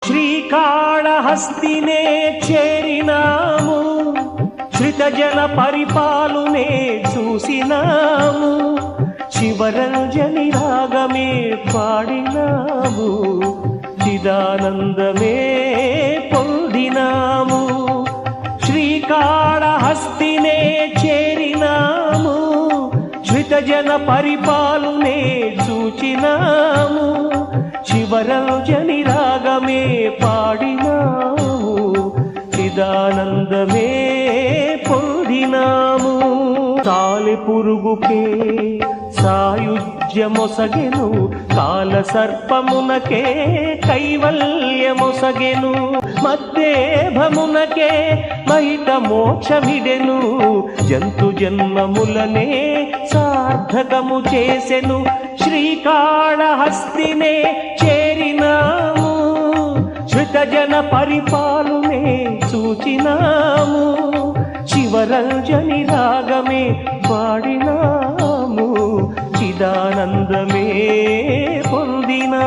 శ్రీకాళహస్తినే చేరినాము, శ్రితజన పరిపాలునే చూసినాము, శివరంజని రాగమే పాడినాము, చిదానందమే పొందినాము. శ్రీకాళహస్తినే చేరినాము, శ్రితజన పరిపాలునే చూచినాము, శివరంజని రాగమే పాడినాము, చిదానందమే పొందినాము. తాలి పురుగుకే సాయుజ్యమొసగెను, కాల సర్పమునకే కైవల్యమొసగెను, మద్దేభమునకే మహిత మోక్షమిడెను, జంతు జన్మములనే సార్థకము చేసెను. శ్రీకాళహస్తినే చేరినాము, శ్రితజన పరిపాలునే చూచినాము, శివరంజని రాగమే పాడినాము, చిదానందమే పొందినా.